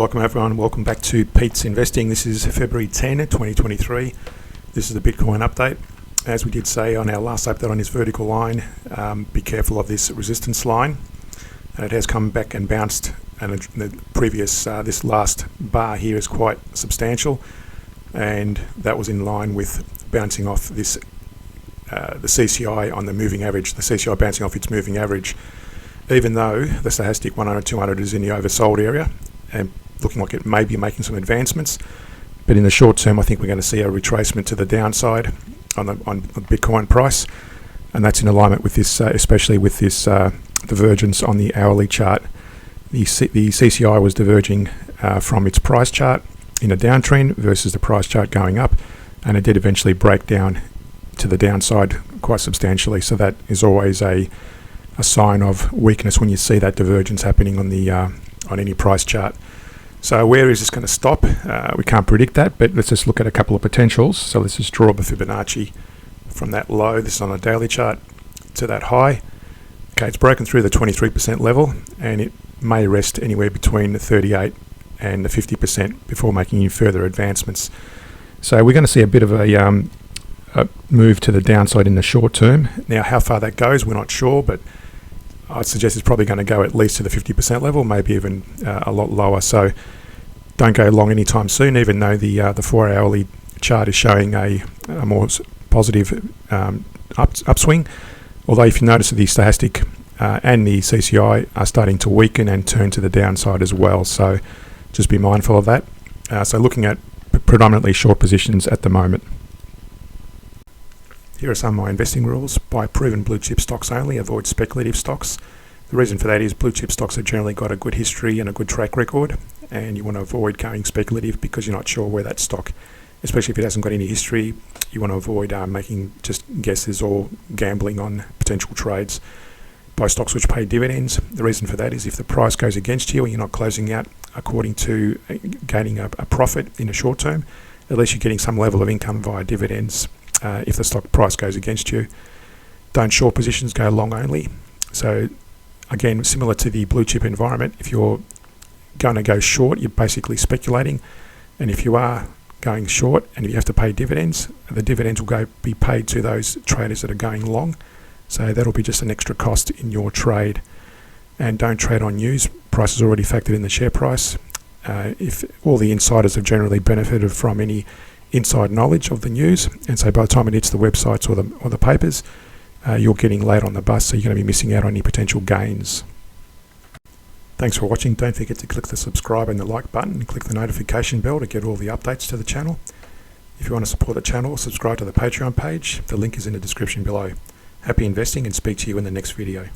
Welcome everyone, welcome back to Pete's Investing. This is February 10, 2023. This is the Bitcoin update. As we did say on our last update on this vertical line, be careful of this resistance line. And it has come back and bounced, and the previous, this last bar here is quite substantial, and that was in line with bouncing off this, the CCI on the moving average, the CCI bouncing off its moving average, even though the Stochastic 100-200 is in the oversold area and looking like it may be making some advancements. But in the short term, I think we're going to see a retracement to the downside on the Bitcoin price, and that's in alignment with this, especially with this divergence on the hourly chart. The CCI was diverging from its price chart in a downtrend versus the price chart going up, and it did eventually break down to the downside quite substantially. So that is always a sign of weakness when you see that divergence happening on the on any price chart. So where is this going to stop? We can't predict that, but let's just look at a couple of potentials. So let's just draw the Fibonacci from that low, this is on a daily chart, to that high. Okay, it's broken through the 23% level, and it may rest anywhere between the 38 and the 50% before making any further advancements. So we're going to see a bit of a move to the downside in the short term. Now, how far that goes, we're not sure, but I'd suggest it's probably going to go at least to the 50% level, maybe even a lot lower. So don't go long anytime soon, even though the 4-hourly chart is showing a more positive upswing. Although if you notice that the Stochastic and the CCI are starting to weaken and turn to the downside as well. So just be mindful of that. So looking at predominantly short positions at the moment. Here are some of my investing rules. Buy proven blue chip stocks only, avoid speculative stocks. The reason for that is blue chip stocks have generally got a good history and a good track record, and you want to avoid going speculative because you're not sure where that stock, especially if it hasn't got any history, you want to avoid making just guesses or gambling on potential trades. Buy stocks which pay dividends. The reason for that is if the price goes against you and you're not closing out according to gaining a profit in the short term, at least you're getting some level of income via dividends. If the stock price goes against you. Don't short positions, go long only. So again, similar to the blue chip environment, if you're going to go short, you're basically speculating, and if you are going short and you have to pay dividends, the dividends will be paid to those traders that are going long, so that'll be just an extra cost in your trade. And don't trade on news. Price is already factored in the share price. If all the insiders have generally benefited from any inside knowledge of the news, and so by the time it hits the websites or the papers, you're getting late on the bus, so you're going to be missing out on any potential gains. Thanks for watching. Don't forget to click the subscribe and the like button and click the notification bell to get all the updates to the channel. If you want to support the channel, subscribe to the Patreon page. The link is in the description below. Happy investing, and speak to you in the next video.